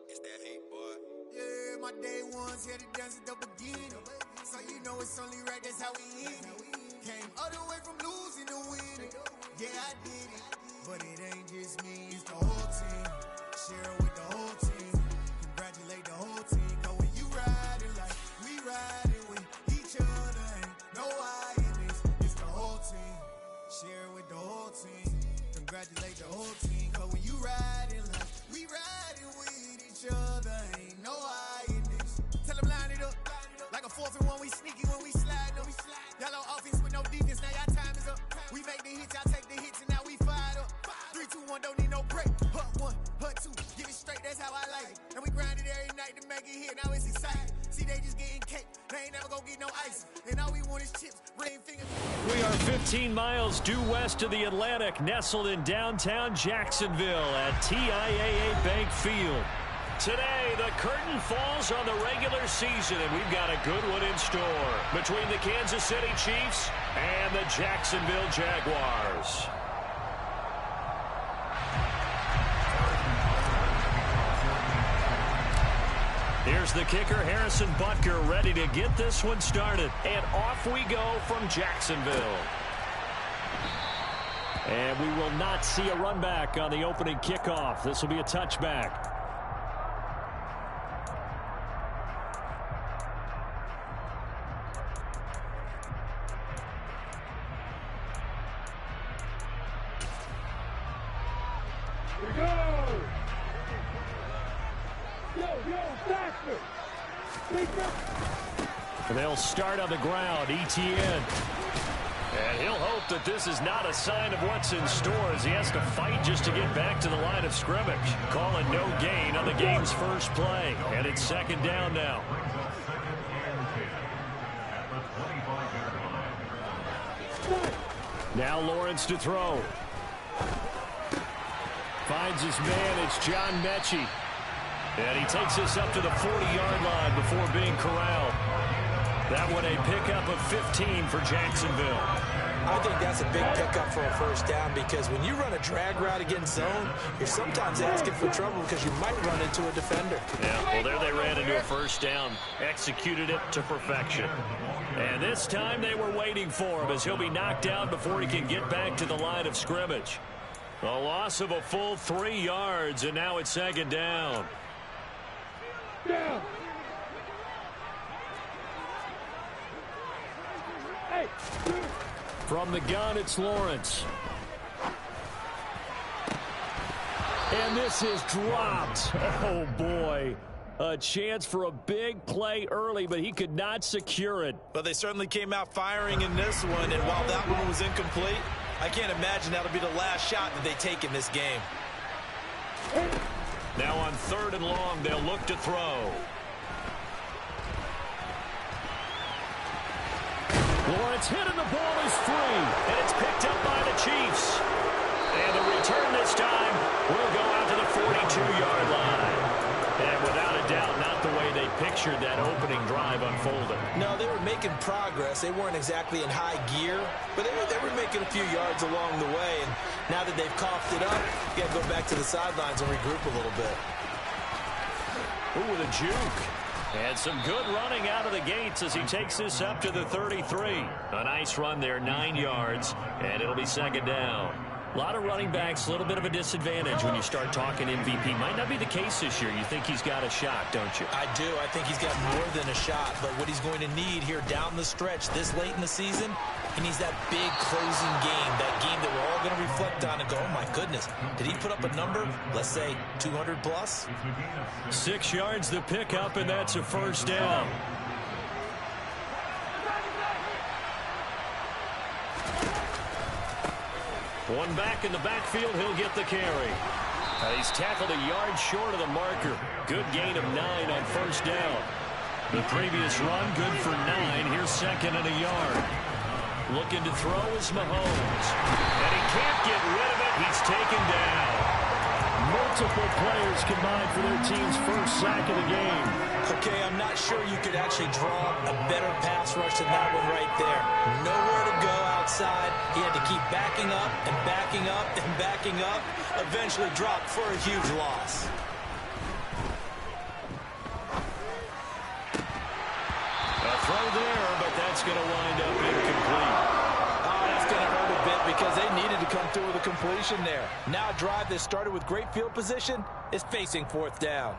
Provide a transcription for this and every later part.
It's that hate, boy. Yeah, my day ones here to dance at the beginning. So you know it's only right, that's how we end it. Came all the way from losing to winning. Yeah, I did it. But it ain't just me, it's the whole team. Share it with the whole team. Congratulate the whole team. Cause when you riding like we riding with each other, ain't no I in this. It's the whole team. Share it with the whole team. Congratulate the whole team. Cause when you riding like we riding with each other, ain't no I in this. Tell them line it up. Like a 4th and 1, we sneaky when we slide up. Y'all on offense with no defense, now y'all time is up. We make the hits, y'all take the hits, and now we fired up. 3, 2, 1, don't need no break. Hut 1, hut 2, get it straight, that's how I like it. And we grind it every night to make it hit, now it's exciting. See, they just getting cake, they ain't never gonna get no ice. And all we want is chips, ring fingers. We are 15 miles due west of the Atlantic, nestled in downtown Jacksonville at TIAA Bank Field. Today, the curtain falls on the regular season, and we've got a good one in store between the Kansas City Chiefs and the Jacksonville Jaguars. Here's the kicker, Harrison Butker, ready to get this one started. And off we go from Jacksonville. And we will not see a run back on the opening kickoff. This will be a touchback. They'll start on the ground, Etienne. And he'll hope that this is not a sign of what's in store as he has to fight just to get back to the line of scrimmage. Calling no gain on the game's first play. And it's 2nd down now. Now Lawrence to throw. Finds his man, it's John Mechie. And he takes us up to the 40-yard line before being corralled. That one a pickup of 15 for Jacksonville. I think that's a big pickup for a first down because when you run a drag route against zone, you're sometimes asking for trouble because you might run into a defender. Yeah, well, there they ran into a first down. Executed it to perfection. And this time they were waiting for him as he'll be knocked down before he can get back to the line of scrimmage. A loss of a full 3 yards, and now it's 2nd down. From the gun, it's Lawrence. And this is dropped. Oh, boy. A chance for a big play early, but he could not secure it. But they certainly came out firing in this one, and while that one was incomplete, I can't imagine that'll be the last shot that they take in this game. Now on 3rd and long, they'll look to throw. Lawrence hit and the ball is free. And it's picked up by the Chiefs. And the return this time will go out to the 42-yard line. And without a doubt, not the way they pictured that opening drive unfolding. No, they were making progress. They weren't exactly in high gear, but they were making a few yards along the way. And now that they've coughed it up, you got to go back to the sidelines and regroup a little bit. Ooh, with a juke. And some good running out of the gates as he takes this up to the 33. A nice run there, 9 yards, and it'll be 2nd down. A lot of running backs, a little bit of a disadvantage when you start talking MVP. Might not be the case this year. You think he's got a shot, don't you? I do. I think he's got more than a shot. But what he's going to need here down the stretch this late in the season, he needs that big closing game, that game that we're all going to reflect on and go, oh, my goodness, did he put up a number, let's say 200 plus? 6 yards the pickup, and that's a 1st down. One back in the backfield, he'll get the carry. He's tackled a yard short of the marker. Good gain of 9 on 1st down. The previous run, good for 9. Here's 2nd and a yard. Looking to throw is Mahomes. And he can't get rid of it. He's taken down. Multiple players combined for their team's first sack of the game. Okay, I'm not sure you could actually draw a better pass rush than that one right there. Nowhere to go outside. He had to keep backing up and backing up and backing up. Eventually dropped for a huge loss. completion there. Now a drive that started with great field position is facing fourth down.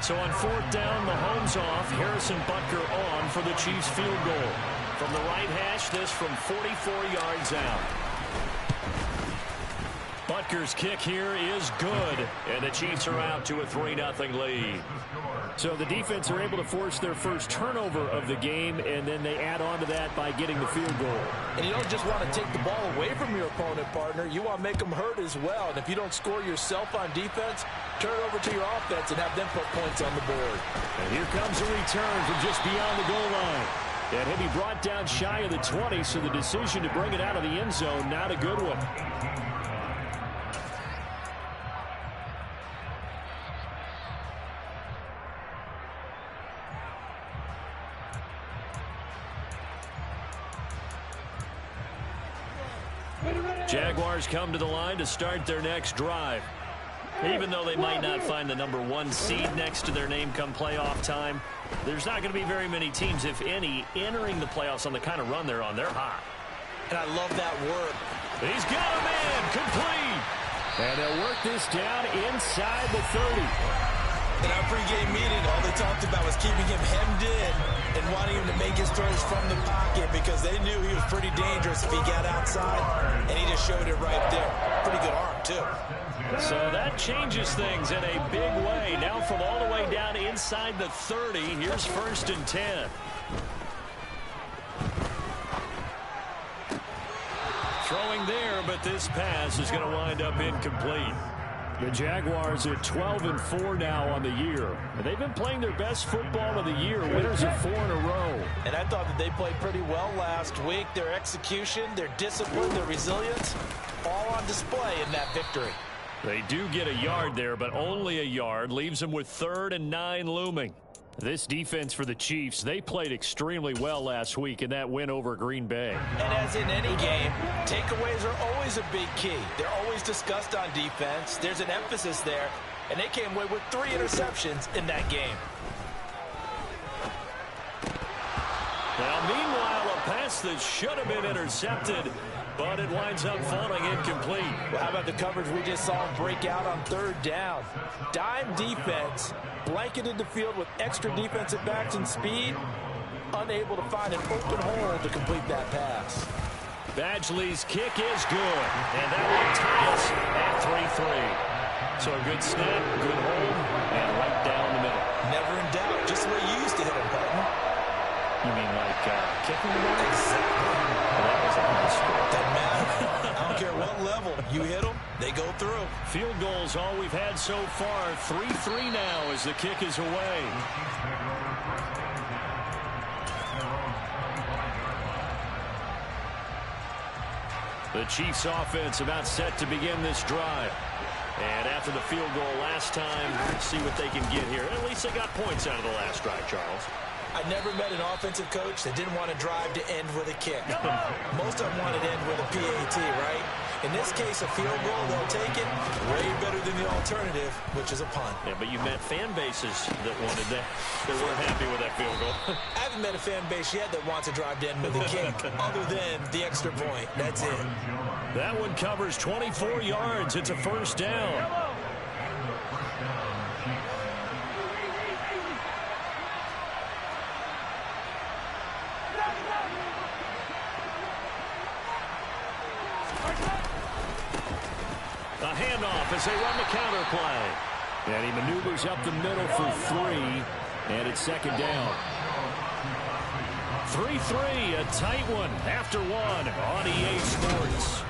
So on fourth down, Mahomes off, Harrison Butker on for the Chiefs field goal. From the right hash, this from 44 yards out. Butker's kick here is good, and the Chiefs are out to a 3-0 lead. So the defense are able to force their first turnover of the game, and then they add on to that by getting the field goal. And you don't just want to take the ball away from your opponent, partner. You want to make them hurt as well. And if you don't score yourself on defense, turn it over to your offense and have them put points on the board. And here comes a return from just beyond the goal line. And he'll be brought down shy of the 20, so the decision to bring it out of the end zone, not a good one. Jaguars come to the line to start their next drive. Even though they might not find the #1 seed next to their name come playoff time, there's not going to be very many teams, if any, entering the playoffs on the kind of run they're on. They're hot. And I love that work. He's got a man, complete. And they'll work this down inside the 30. In our pregame meeting, all they talked about was keeping him hemmed in and wanting him to make his throws from the pocket because they knew he was pretty dangerous if he got outside, and he just showed it right there. Pretty good arm, too. So that changes things in a big way. Now from all the way down inside the 30, here's 1st and 10. Throwing there, but this pass is going to wind up incomplete. The Jaguars are 12-4 now on the year. And they've been playing their best football of the year. Winners of 4 in a row. And I thought that they played pretty well last week. Their execution, their discipline, their resilience, all on display in that victory. They do get a yard there, but only a yard. Leaves them with 3rd and 9 looming. This defense for the Chiefs, they played extremely well last week in that win over Green Bay. And as in any game, takeaways are always a big key. They're always discussed on defense. There's an emphasis there, and they came away with 3 interceptions in that game. Now, meanwhile, a pass that should have been intercepted, but it winds up falling incomplete. Well, how about the coverage we just saw him break out on 3rd down? Dime defense, blanketed the field with extra defensive backs and speed, unable to find an open hole to complete that pass. Badgley's kick is good, and that will tie us at 3-3. So a good snap, good hold, and right down the middle. Never in doubt, just the way you used to hit him, partner. You mean like kicking the ball? Exactly. Well, that was a high score. Doesn't matter. I don't care what level. You hit them, they go through. Field goals all we've had so far. 3-3 now as the kick is away. The Chiefs offense about set to begin this drive. And after the field goal last time, see what they can get here. At least they got points out of the last drive, Charles. I never met an offensive coach that didn't want to drive to end with a kick. Most of them wanted to end with a PAT, right? In this case, a field goal, they'll take it. Way better than the alternative, which is a punt. Yeah, but you met fan bases that wanted that. They weren't happy with that field goal. I haven't met a fan base yet that wants to drive to end with a kick, other than the extra point. That's it. That one covers 24 yards. It's a 1st down. A handoff as they run the counter play. And he maneuvers up the middle for 3. And it's 2nd down. 3-3, a tight one after 1 on EA Sports.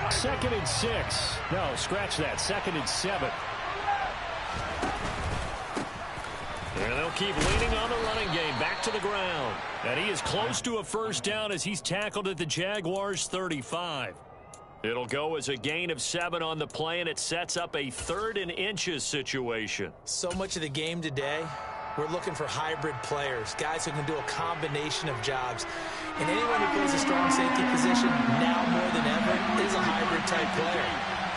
Second and 6. No, scratch that. 2nd and 7. And they'll keep leaning on the running game. Back to the ground. And he is close to a 1st down as he's tackled at the Jaguars' 35. It'll go as a gain of 7 on the play, and it sets up a 3rd and inches situation. So much of the game today, we're looking for hybrid players, guys who can do a combination of jobs. And anyone who plays a strong safety position, now more than ever, is a hybrid-type player.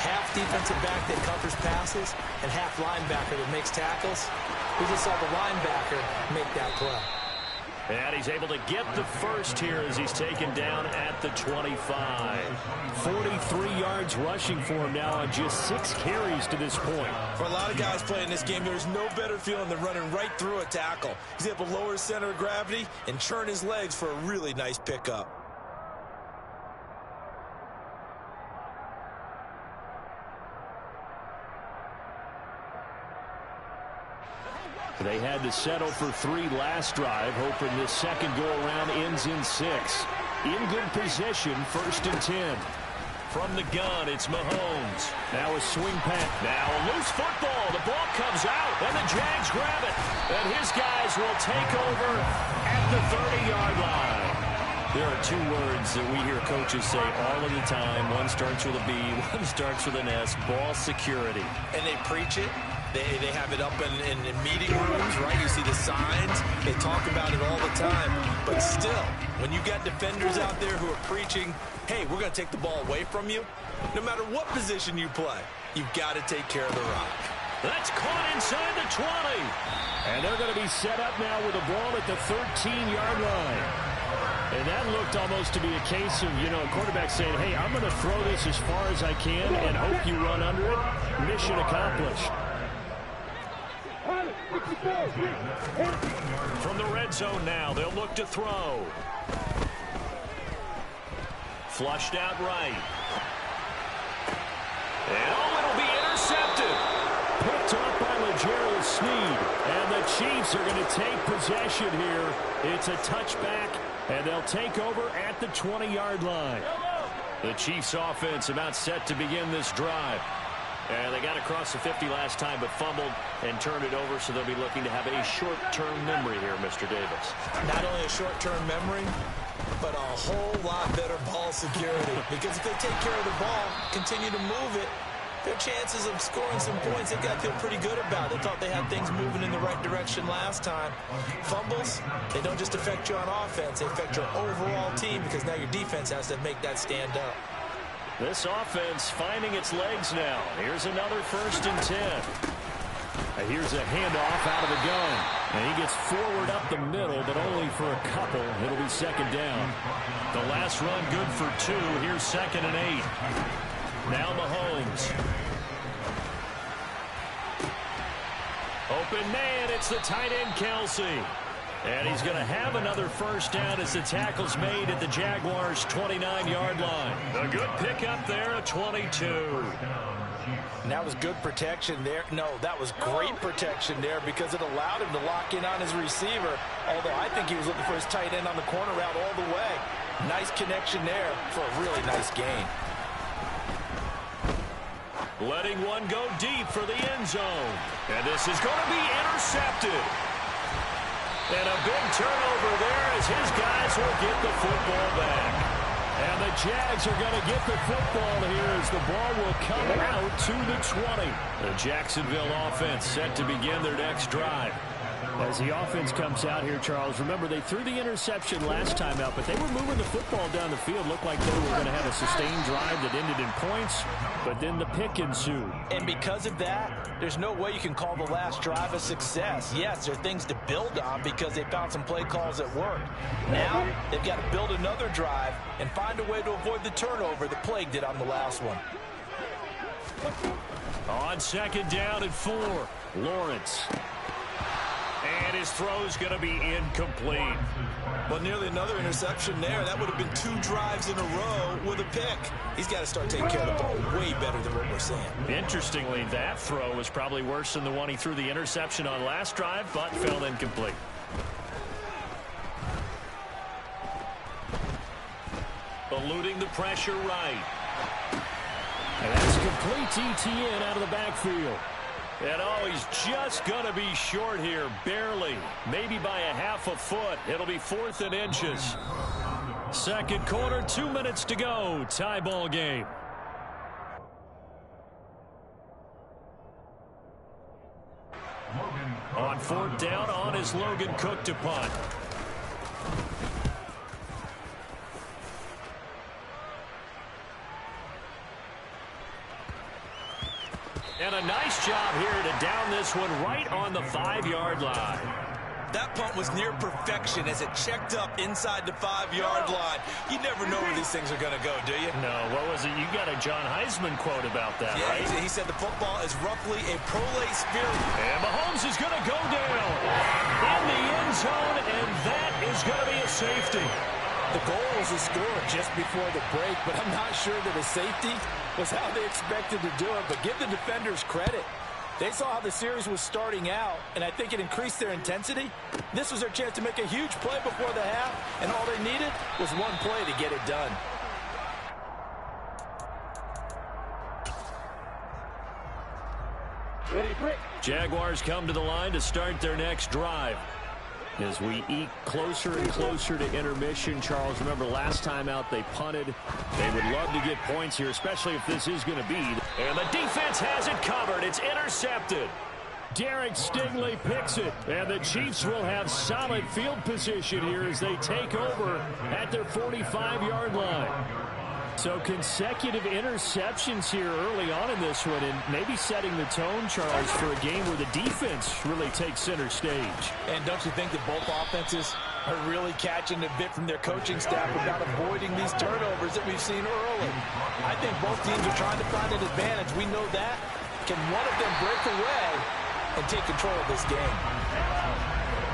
Half defensive back that covers passes, and half linebacker that makes tackles. We just saw the linebacker make that play. And he's able to get the first here as he's taken down at the 25. 43 yards rushing for him now on just 6 carries to this point. For a lot of guys playing this game, there's no better feeling than running right through a tackle. He's able to lower his center of gravity and churn his legs for a really nice pickup. They had to settle for 3 last drive, hoping this second go-around ends in 6. In good position, 1st and 10. From the gun, it's Mahomes. Now a swing pass. Now a loose football. The ball comes out, and the Jags grab it. And his guys will take over at the 30-yard line. There are 2 words that we hear coaches say all of the time. One starts with a B, one starts with an S, ball security. And they preach it. They have it up in meeting rooms, right? You see the signs. They talk about it all the time. But still, when you got defenders out there who are preaching, hey, we're going to take the ball away from you, no matter what position you play, you've got to take care of the rock. That's caught inside the 20. And they're going to be set up now with the ball at the 13-yard line. And that looked almost to be a case of, a quarterback saying, hey, I'm going to throw this as far as I can and hope you run under it. Mission accomplished. From the red zone now, they'll look to throw. Flushed out right. And it'll be intercepted. Picked up by L'Jarius Sneed. And the Chiefs are going to take possession here. It's a touchback, and they'll take over at the 20-yard line. The Chiefs offense about set to begin this drive. And they got across the 50 last time, but fumbled and turned it over, so they'll be looking to have a short-term memory here, Mr. Davis. Not only a short-term memory, but a whole lot better ball security. Because if they take care of the ball, continue to move it, their chances of scoring some points, they've got to feel pretty good about. They thought they had things moving in the right direction last time. Fumbles, they don't just affect you on offense, they affect your overall team, because now your defense has to make that stand up. This offense finding its legs now. Here's another 1st and 10. Here's a handoff out of the gun. And he gets forward up the middle, but only for a couple. It'll be 2nd down. The last run good for 2. Here's 2nd and 8. Now Mahomes. Open man, it's the tight end Kelsey. And he's going to have another 1st down as the tackle's made at the Jaguars' 29-yard line. A good pickup there at 22. And that was good protection there. No, that was great protection there because it allowed him to lock in on his receiver. Although I think he was looking for his tight end on the corner route all the way. Nice connection there for a really nice gain. Letting one go deep for the end zone. And this is going to be intercepted. And a big turnover there as his guys will get the football back. And the Jags are going to get the football here as the ball will come out to the 20. The Jacksonville offense set to begin their next drive. As the offense comes out here, Charles, remember they threw the interception last time out, but they were moving the football down the field. Looked like they were going to have a sustained drive that ended in points, but then the pick ensued. And because of that, there's no way you can call the last drive a success. Yes, there are things to build on because they found some play calls that worked. Now, they've got to build another drive and find a way to avoid the turnover that plagued it on the last one. On 2nd down and 4, Lawrence. And his throw's going to be incomplete. But nearly another interception there. That would have been 2 drives in a row with a pick. He's got to start taking care of the ball way better than what we're seeing. Interestingly, that throw was probably worse than the one he threw the interception on last drive, but fell incomplete. Eluding the pressure right. And that's complete ETN out of the backfield. And oh, he's just going to be short here, barely. Maybe by a half a foot. It'll be 4th and inches. Second quarter, 2 minutes to go. Tie ball game. 4th down on is Logan Cook to punt. And a nice job here to down this one right on the 5-yard line. That punt was near perfection as it checked up inside the 5-yard line. You never know where these things are going to go, do you? No, what was it? You got a John Heisman quote about that, yeah, right? He said the football is roughly a prolate spirit. And Mahomes is going to go down in the end zone, and that is going to be a safety. The goal was to score just before the break, but I'm not sure that a safety was how they expected to do it. But give the defenders credit. They saw how the series was starting out, and I think it increased their intensity. This was their chance to make a huge play before the half, and all they needed was one play to get it done. Jaguars come to the line to start their next drive. As we eke closer and closer to intermission, Charles, remember last time out they punted. They would love to get points here, especially if this is going to be. And the defense has it covered. It's intercepted. Derek Stingley picks it, and the Chiefs will have solid field position here as they take over at their 45-yard line. So consecutive interceptions here early on in this one, and maybe setting the tone, Charles, for a game where the defense really takes center stage. And don't you think that both offenses are really catching a bit from their coaching staff about avoiding these turnovers that we've seen early? I think both teams are trying to find an advantage. We know that. Can one of them break away and take control of this game?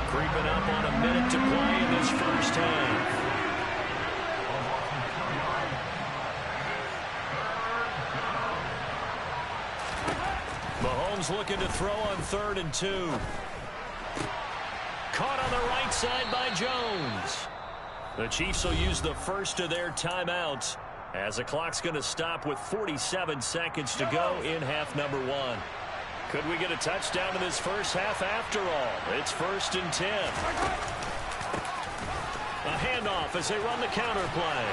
Creeping up on a minute to play in this first half. Mahomes looking to throw on 3rd and 2. Caught on the right side by Jones. The Chiefs will use the first of their timeouts as the clock's going to stop with 47 seconds to go in half number 1. Could we get a touchdown in this first half after all? It's 1st and 10. A handoff as they run the counter play.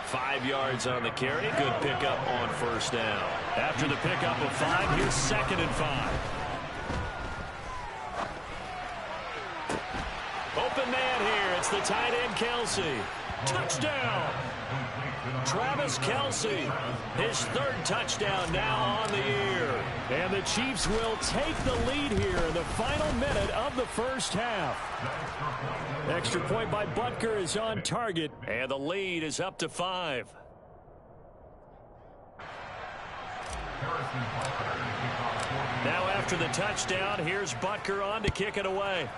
5 yards on the carry. Good pickup on 1st down. After the pickup of 5, here's 2nd and 5. Open man here. It's the tight end, Kelce. Touchdown. Travis Kelce, his 3rd touchdown now on the year. And the Chiefs will take the lead here in the final minute of the first half. Extra point by Butker is on target, and the lead is up to 5. Now after the touchdown, here's Butker on to kick it away.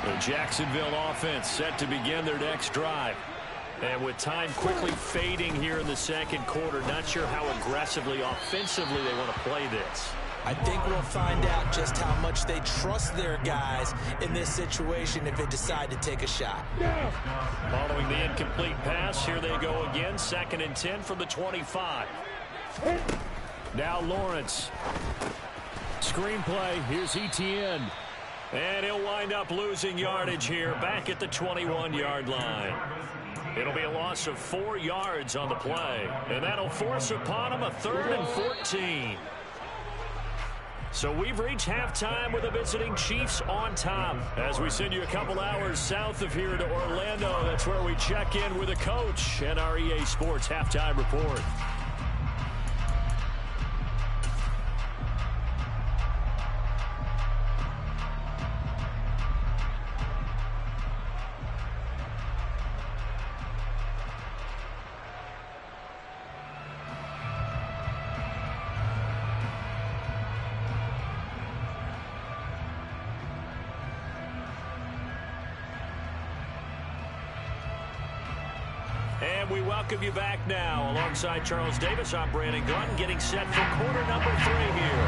The Jacksonville offense set to begin their next drive. And with time quickly fading here in the second quarter, not sure how aggressively, offensively they want to play this. I think we'll find out just how much they trust their guys in this situation if they decide to take a shot. Following the incomplete pass, here they go again. 2nd and 10 from the 25. Now Lawrence. Screenplay. Here's Etienne. And he'll wind up losing yardage here back at the 21-yard line. It'll be a loss of 4 yards on the play. And that'll force upon him a 3rd and 14. So we've reached halftime with the visiting Chiefs on top. As we send you a couple hours south of here to Orlando, that's where we check in with the coach and our EA Sports Halftime Report. And we welcome you back now. Alongside Charles Davis, I'm Brandon Gunn, getting set for quarter number 3 here.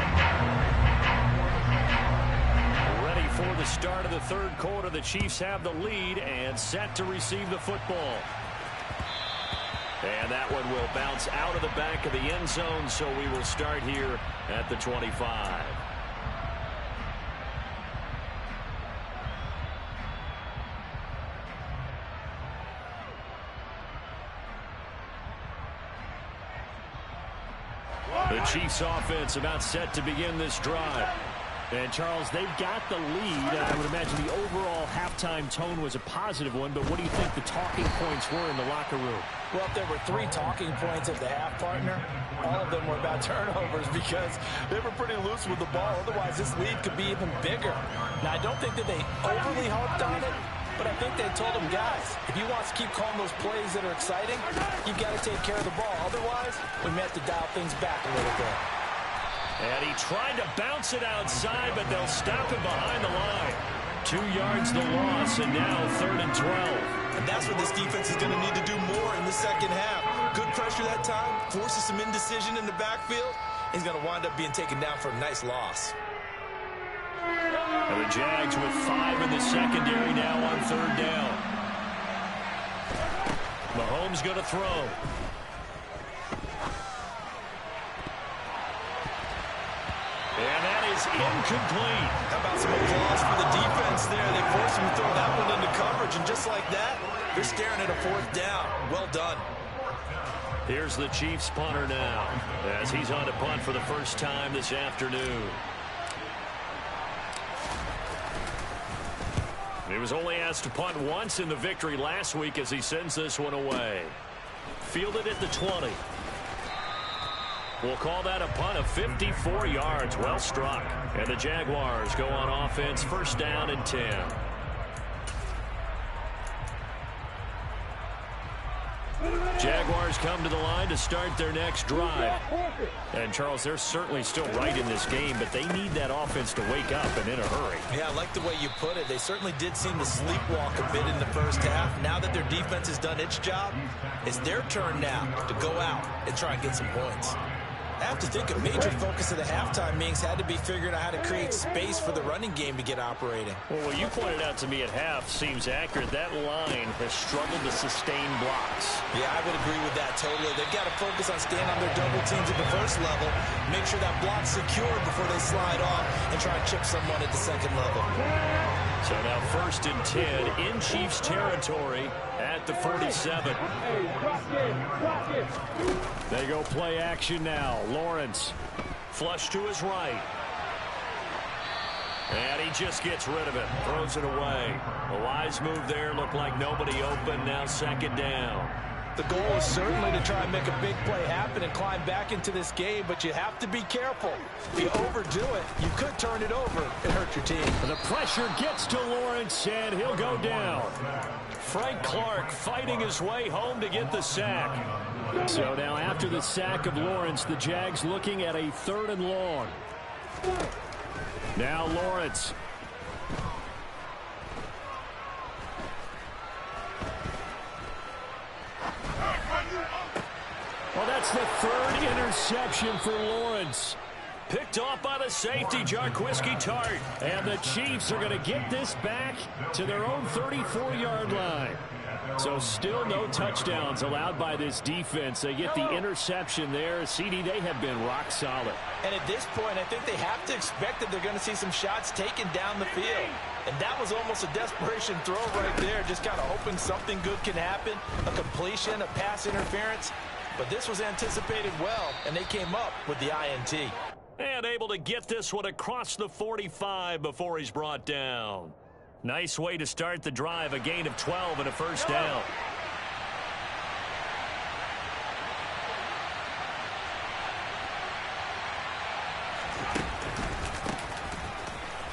Ready for the start of the 3rd quarter. The Chiefs have the lead and set to receive the football. And that one will bounce out of the back of the end zone, so we will start here at the 25. The Chiefs offense about set to begin this drive. And, Charles, they've got the lead. I would imagine the overall halftime tone was a positive one, but what do you think the talking points were in the locker room? Well, if there were 3 talking points at the half, partner, all of them were about turnovers because they were pretty loose with the ball. Otherwise, this lead could be even bigger. Now, I don't think that they overly harped on it, but I think they told them, guys, if you want to keep calling those plays that are exciting, you've got to take care of the ball. Otherwise, we may have to dial things back a little bit. And he tried to bounce it outside, but they'll stop him behind the line. 2 yards the loss, and now 3rd and 12. And that's what this defense is going to need to do more in the second half. Good pressure that time, forces some indecision in the backfield. He's going to wind up being taken down for a nice loss. And the Jags with 5 in the secondary now on 3rd down. Mahomes going to throw. And that is incomplete. How about some applause for the defense there? They forced him to throw that one into coverage, and just like that, they're staring at a 4th down. Well done. Here's the Chiefs punter now, as he's on to punt for the first time this afternoon. He was only asked to punt once in the victory last week as he sends this one away. Fielded at the 20. We'll call that a punt of 54 yards. Well struck. And the Jaguars go on offense, 1st down and 10. Jaguars come to the line to start their next drive. And, Charles, they're certainly still right in this game, but they need that offense to wake up and in a hurry. Yeah, I like the way you put it. They certainly did seem to sleepwalk a bit in the first half. Now that their defense has done its job, it's their turn now to go out and try and get some points. I have to think a major focus of the halftime meetings had to be figuring out how to create space for the running game to get operating. Well, what you pointed out to me at half seems accurate. That line has struggled to sustain blocks. Yeah, I would agree with that totally. They've got to focus on staying on their double teams at the first level, make sure that block's secured before they slide off and try and chip someone at the second level. So now 1st and 10 in Chiefs territory at the 47. They go play action now. Lawrence flush to his right. And he just gets rid of it. Throws it away. A wise move there. Looked like nobody open. Now 2nd down. The goal is certainly to try and make a big play happen and climb back into this game, but you have to be careful. If you overdo it, you could turn it over and hurt your team. The pressure gets to Lawrence, and he'll go down. Frank Clark fighting his way home to get the sack. So now after the sack of Lawrence, the Jags looking at a 3rd and long. Now Lawrence. Well, that's the 3rd interception for Lawrence. Picked off by the safety, Jarquiski Tart. And the Chiefs are going to get this back to their own 34-yard line. So still no touchdowns allowed by this defense. They get the interception there. CD, they have been rock solid. And at this point, I think they have to expect that they're going to see some shots taken down the field. And that was almost a desperation throw right there, just kind of hoping something good can happen, a completion, a pass interference. But this was anticipated well, and they came up with the INT. And able to get this one across the 45 before he's brought down. Nice way to start the drive, a gain of 12 and a 1st down.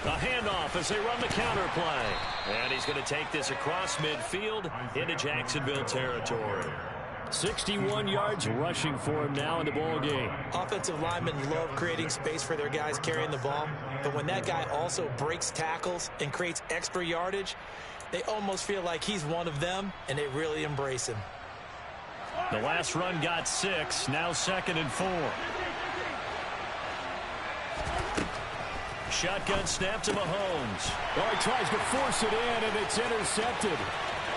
A handoff as they run the counter play. And he's going to take this across midfield into Jacksonville territory. 61 yards rushing for him now in the ball game. Offensive linemen love creating space for their guys carrying the ball, but when that guy also breaks tackles and creates extra yardage, they almost feel like he's one of them, and they really embrace him. The last run got 6, now 2nd and 4. Shotgun snap to Mahomes. Oh, he tries to force it in, and it's intercepted.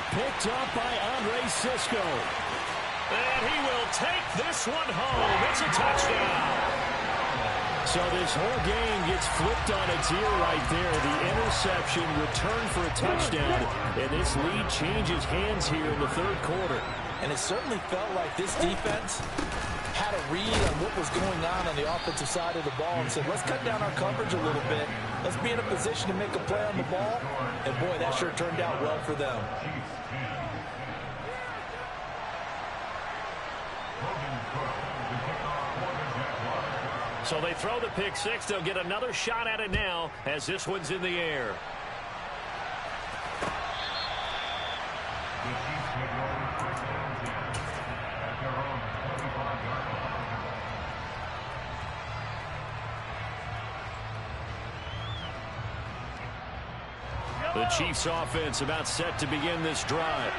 Picked up by Andre Sisco. And he will take this one home. It's a touchdown. So this whole game gets flipped on its ear right there. The interception returned for a touchdown, and this lead changes hands here in the 3rd quarter. And it certainly felt like this defense had a read on what was going on the offensive side of the ball and said, let's cut down our coverage a little bit. Let's be in a position to make a play on the ball. And, boy, that sure turned out well for them. So they throw the pick six. They'll get another shot at it now as this one's in the air. The Chiefs offense about set to begin this drive.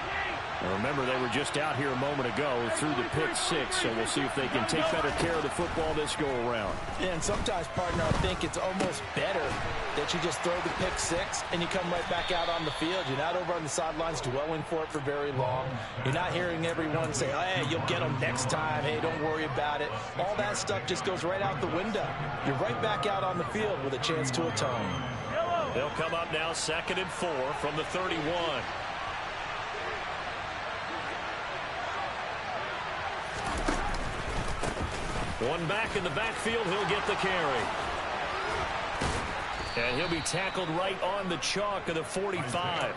Now remember, they were just out here a moment ago through the pick six, so we'll see if they can take better care of the football this go around. And sometimes, partner, I think it's almost better that you just throw the pick six and you come right back out on the field. You're not over on the sidelines dwelling for it for very long. You're not hearing everyone say, hey, you'll get them next time. Hey, don't worry about it. All that stuff just goes right out the window. You're right back out on the field with a chance to atone. They'll come up now 2nd and 4 from the 31. One back in the backfield, he'll get the carry. And he'll be tackled right on the chalk of the 45.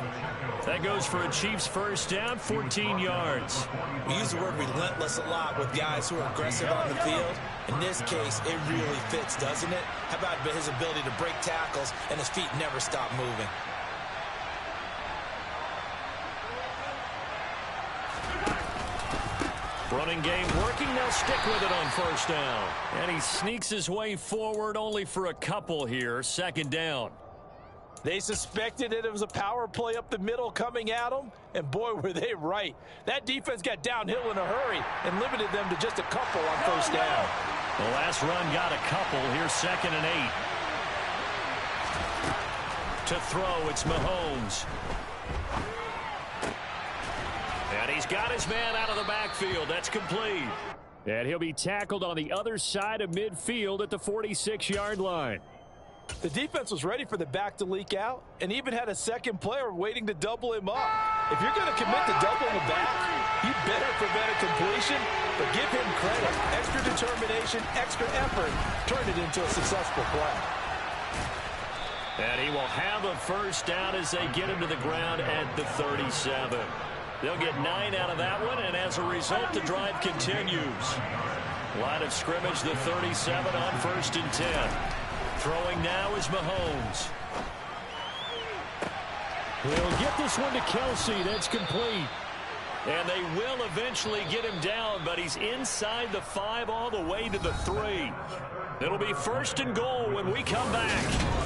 That goes for a Chiefs first down, 14 yards. We use the word relentless a lot with guys who are aggressive on the field. In this case, it really fits, doesn't it? How about his ability to break tackles and his feet never stop moving? Running game working. They'll stick with it on first down. And he sneaks his way forward only for a couple here. 2nd down. They suspected it was a power play up the middle coming at them, and boy, were they right. That defense got downhill in a hurry and limited them to just a couple on first down. The last run got a couple. Here's 2nd and 8. To throw, it's Mahomes. And he's got his man out of the backfield. That's complete. And he'll be tackled on the other side of midfield at the 46-yard line. The defense was ready for the back to leak out and even had a second player waiting to double him up. If you're going to commit to doubling the back, you better prevent a completion, but give him credit. Extra determination, extra effort, turned it into a successful play. And he will have a first down as they get him to the ground at the 37. They'll get 9 out of that one, and as a result, the drive continues. Line of scrimmage, the 37 on 1st and 10. Throwing now is Mahomes. He'll get this one to Kelsey. That's complete. And they will eventually get him down, but he's inside the 5 all the way to the 3. It'll be 1st and goal when we come back.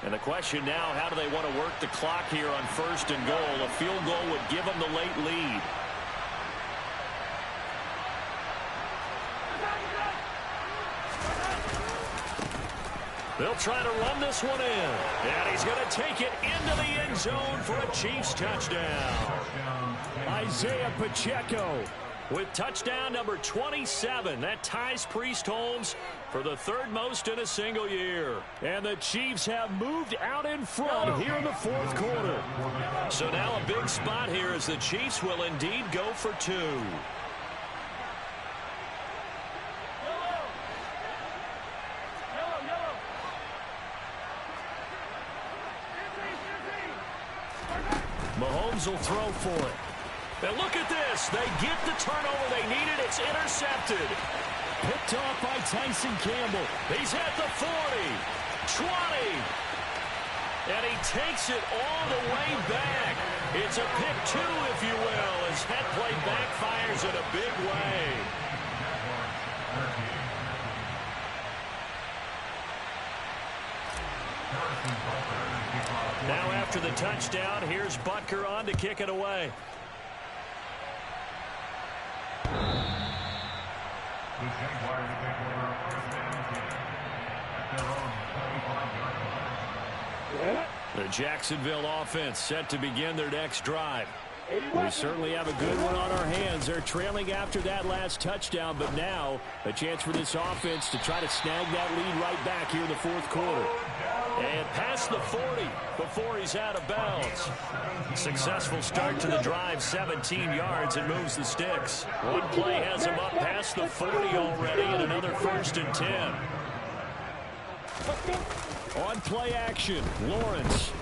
And the question now, how do they want to work the clock here on 1st and goal? A field goal would give them the late lead. They'll try to run this one in. And he's going to take it into the end zone for a Chiefs touchdown. Isaiah Pacheco with touchdown number 27. That ties Priest Holmes for the 3rd most in a single year. And the Chiefs have moved out in front here in the 4th quarter. So now a big spot here as the Chiefs will indeed go for 2. Mahomes will throw for it. And look at this. They get the turnover they needed. It's intercepted. Picked off by Tyson Campbell. He's at the 40, 20. And he takes it all the way back. It's a pick 2, if you will, as that play backfires in a big way. Now after the touchdown, here's Butker on to kick it away. The Jaguars take over first and 10 at their own 25-yard line. The Jacksonville offense set to begin their next drive. We certainly have a good one on our hands. They're trailing after that last touchdown, but now a chance for this offense to try to snag that lead right back here in the fourth quarter. And past the 40 before he's out of bounds. Successful start to the drive, 17 yards, and moves the sticks. One play has him up past the 40 already, and another 1st and 10. On play action, Lawrence.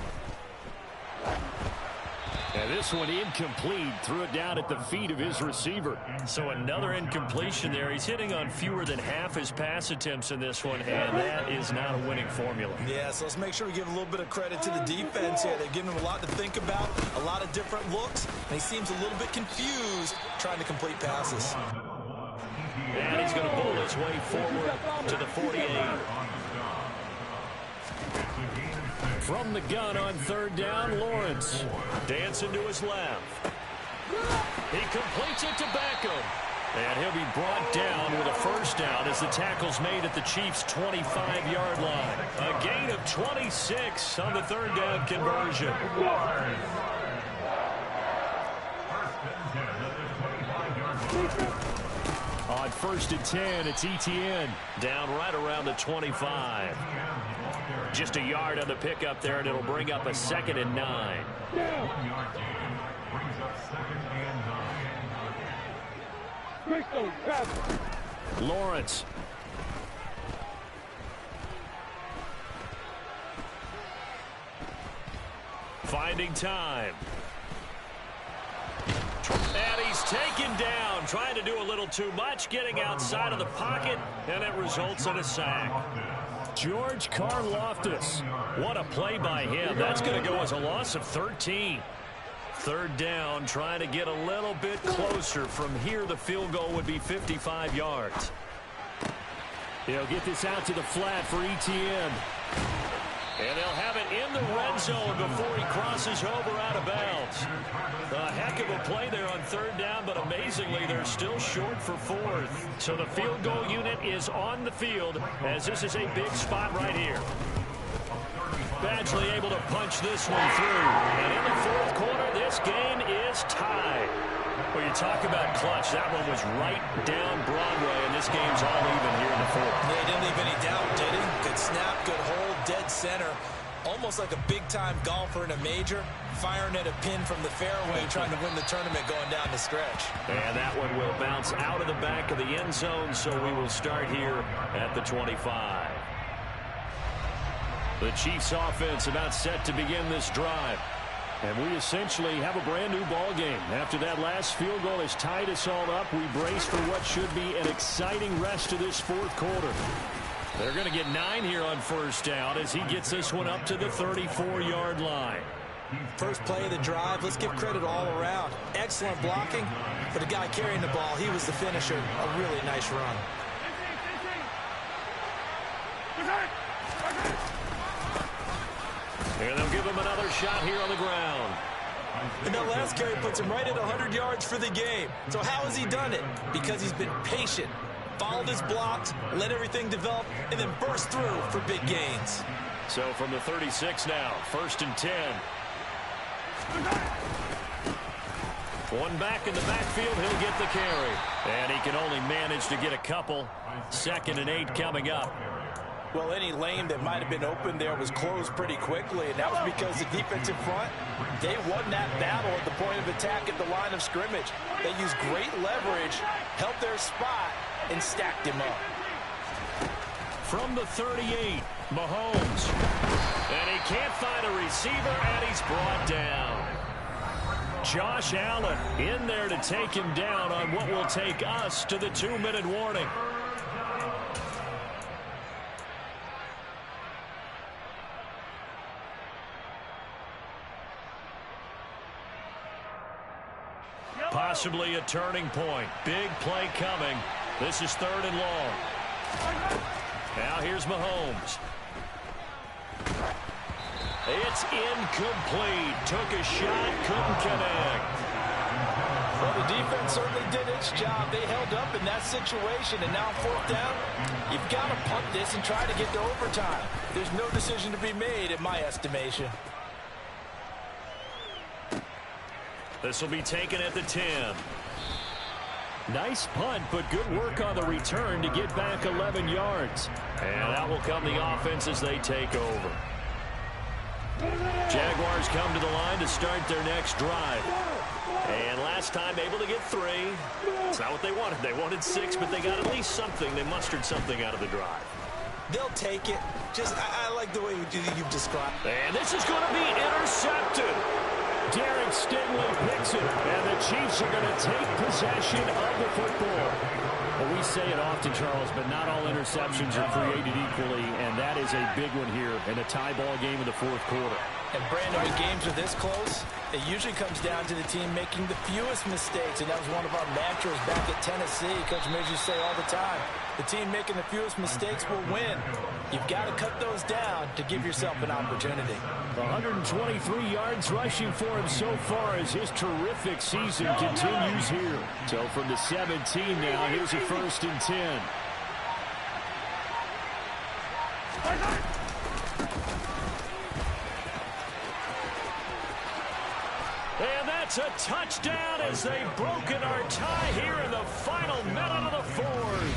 And this one incomplete. Threw it down at the feet of his receiver. So another incompletion there. He's hitting on fewer than half his pass attempts in this one, and that is not a winning formula. Yeah, so let's make sure we give a little bit of credit to the defense here. They've given him a lot to think about, a lot of different looks, and he seems a little bit confused trying to complete passes. And he's going to pull his way forward to the 48. From the gun on 3rd down, Lawrence. Dancing to his left. He completes it to Beckham. And he'll be brought down with a 1st down as the tackle's made at the Chiefs' 25-yard line. A gain of 26 on the 3rd down conversion. On 1st and 10, it's Etienne. Down right around the 25. Just a yard on the pickup there, and it'll bring up a 2nd and 9. Lawrence. Finding time. And he's taken down, trying to do a little too much, getting outside of the pocket, and it results in a sack. George Karlaftis. What a play by him. That's going to go as a loss of 13. 3rd down, trying to get a little bit closer. From here, the field goal would be 55 yards. He'll get this out to the flat for Etienne. And they'll have it in the red zone before he crosses over out of bounds. A heck of a play there on 3rd down, but amazingly, they're still short for 4th. So the field goal unit is on the field, as this is a big spot right here. Badgley able to punch this one through. And in the 4th quarter, this game is tied. Well, you talk about clutch. That one was right down Broadway, and this game's all even here in the 4th. Yeah, he didn't leave any doubt, did he? Good snap, good hold, dead center. Almost like a big-time golfer in a major, firing at a pin from the fairway, trying to win the tournament going down the stretch. And that one will bounce out of the back of the end zone, so we will start here at the 25. The Chiefs offense about set to begin this drive. And we essentially have a brand new ball game. After that last field goal has tied us all up, we brace for what should be an exciting rest of this 4th quarter. They're going to get 9 here on 1st down as he gets this one up to the 34-yard line. First play of the drive, let's give credit all around. Excellent blocking for the guy carrying the ball. He was the finisher. A really nice run. And they'll give him another shot here on the ground. And that last carry puts him right at 100 yards for the game. So how has he done it? Because he's been patient, followed his blocks, let everything develop, and then burst through for big gains. So from the 36 now, 1st and 10. One back in the backfield, he'll get the carry. And he can only manage to get a couple. 2nd and 8 coming up. Well, any lane that might have been open there was closed pretty quickly, and that was because the defensive front, they won that battle at the point of attack at the line of scrimmage. They used great leverage, helped their spot, and stacked him up. From the 38, Mahomes. And he can't find a receiver, and he's brought down. Josh Allen in there to take him down on what will take us to the 2-minute warning. Possibly a turning point. Big play coming. This is 3rd and long. Now here's Mahomes. It's incomplete. Took a shot, couldn't connect. Well, the defense certainly did its job. They held up in that situation, and now 4th down, you've got to punt this and try to get to overtime. There's no decision to be made in my estimation. This will be taken at the 10. Nice punt, but good work on the return to get back 11 yards. And out will come the offense as they take over. Jaguars come to the line to start their next drive. And last time able to get 3. It's not what they wanted. They wanted 6, but they got at least something. They mustered something out of the drive. They'll take it. Just, I like the way you've described. And this is going to be intercepted. Derek Stingley picks it, and the Chiefs are going to take possession of the football. Well, we say it often, Charles, but not all interceptions are created equally, and that is a big one here in a tie ball game in the 4th quarter. And, Brandon, when games are this close, it usually comes down to the team making the fewest mistakes, and that was one of our mantras back at Tennessee. Coach Midge used to say all the time, the team making the fewest mistakes will win. You've got to cut those down to give yourself an opportunity. 123 yards rushing for him so far as his terrific season continues here. So from the 17 now, here's a 1st and 10. And that's a touchdown as they've broken our tie here in the final minute of the 4th.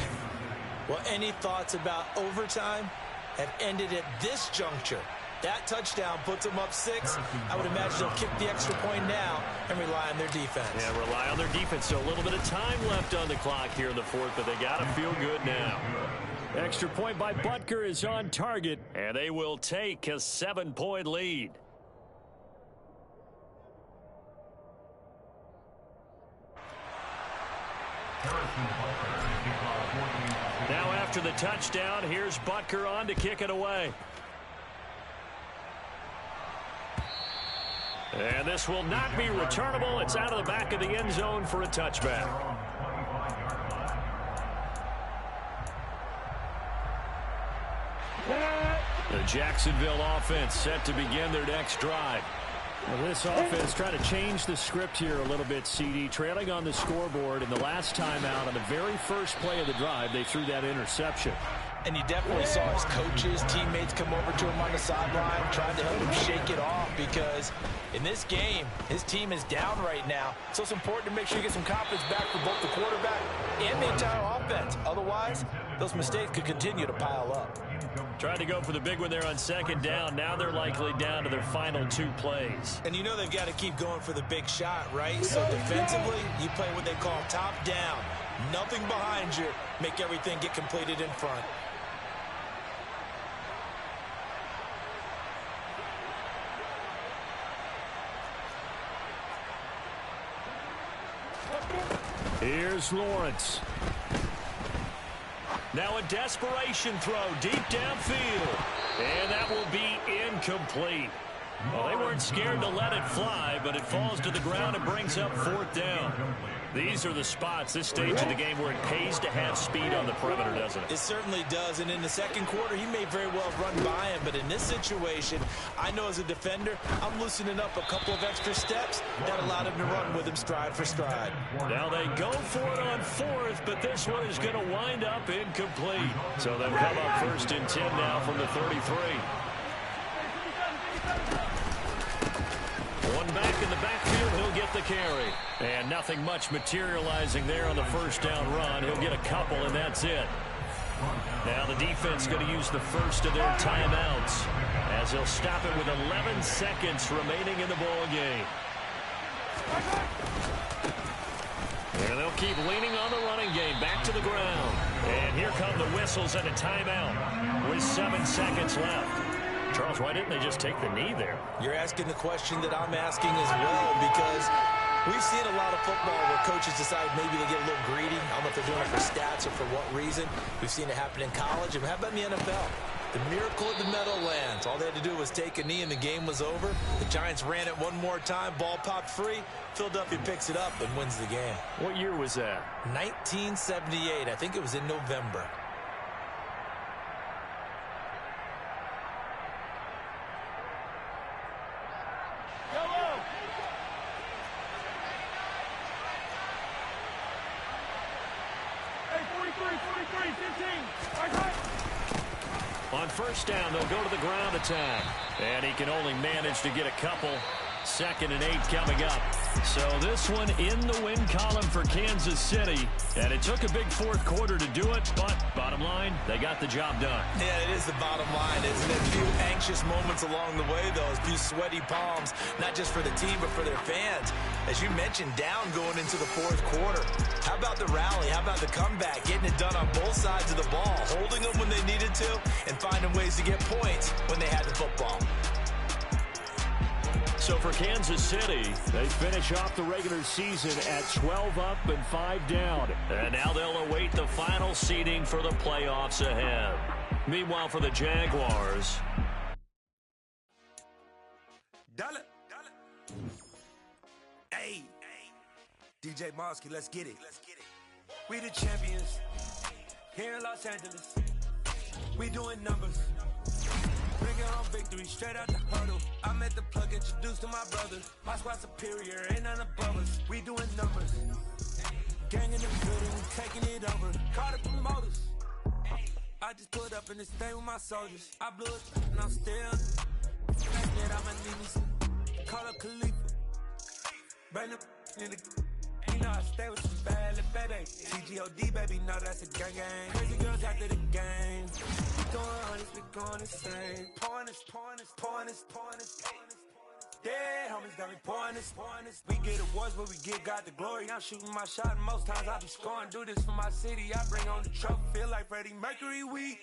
Well, any thoughts about overtime have ended at this juncture. That touchdown puts them up 6. I would imagine they'll kick the extra point now and rely on their defense. Yeah, rely on their defense. So a little bit of time left on the clock here in the 4th, but they got to feel good now. Extra point by Butker is on target. And they will take a 7-point lead. Now after the touchdown, here's Butker on to kick it away. And this will not be returnable. It's out of the back of the end zone for a touchback. The Jacksonville offense set to begin their next drive. Well, this offense trying to change the script here a little bit, CD. Trailing on the scoreboard, and the last time out on the very first play of the drive, they threw that interception. And you definitely saw his coaches, teammates come over to him on the sideline, trying to help him shake it off because in this game, his team is down right now. So it's important to make sure you get some confidence back for both the quarterback and the entire offense. Otherwise, those mistakes could continue to pile up. Tried to go for the big one there on 2nd down. Now they're likely down to their final 2 plays. And you know they've got to keep going for the big shot, right? So defensively, you play what they call top down. Nothing behind you. Make everything get completed in front. Here's Lawrence. Now a desperation throw deep downfield. And that will be incomplete. Well, they weren't scared to let it fly, but it falls to the ground and brings up 4th down. These are the spots, this stage of the game, where it pays to have speed on the perimeter, doesn't it? It certainly does, and in the 2nd quarter, he may very well run by him, but in this situation, I know as a defender, I'm loosening up a couple of extra steps that allowed him to run with him stride for stride. Now they go for it on 4th, but this one is going to wind up incomplete. So they'll come up 1st and 10 now from the 33. One back in the backfield, he'll get the carry. And nothing much materializing there on the 1st down run. He'll get a couple, and that's it. Now the defense going to use the first of their timeouts as he'll stop it with 11 seconds remaining in the ball game. And they'll keep leaning on the running game. Back to the ground. And here come the whistles and a timeout with 7 seconds left. Charles, why didn't they just take the knee there? You're asking the question that I'm asking as well, because we've seen a lot of football where coaches decide maybe they get a little greedy. I don't know if they're doing it for stats or for what reason. We've seen it happen in college. And how about in the NFL? The miracle at the Meadowlands. All they had to do was take a knee and the game was over. The Giants ran it one more time. Ball popped free. Philadelphia picks it up and wins the game. What year was that? 1978. I think it was in November. On first down, they'll go to the ground attack. And he can only manage to get a couple. 2nd and 8 coming up. So this one in the win column for Kansas City. And it took a big fourth quarter to do it, but bottom line, they got the job done. Yeah, it is the bottom line, isn't it? A few anxious moments along the way, though. A few sweaty palms, not just for the team, but for their fans. As you mentioned, down going into the fourth quarter. How about the rally? How about the comeback? Getting it done on both sides of the ball, holding them when they needed to, and finding ways to get points when they had the football. So for Kansas City, they finish off the regular season at 12 up and 5 down. And now they'll await the final seeding for the playoffs ahead. Meanwhile, for the Jaguars. Dollar. Hey. DJ Mosky, let's get it. We the champions here in Los Angeles. We doing numbers. Bring it on victory, straight out the huddle. I met the plug, introduced to my brothers. My squad superior, ain't none above us. We doing numbers. Gang in the building, we taking it over. Call the promoters. I just put up in this thing with my soldiers. I blew it, and I'm still. I'ma need me some. Call up Khalifa. Bring the in the. You know I stay with some bad little baby. TGOD, baby, no, that's a gang gang. Crazy girls after the game. We going honest, we going insane. Pouring this. Yeah, homies got me pouring this. We get awards, but we give God the glory. I'm shooting my shot, and most times I be scoring. Do this for my city, I bring on the trophy. Feel like Freddie Mercury, we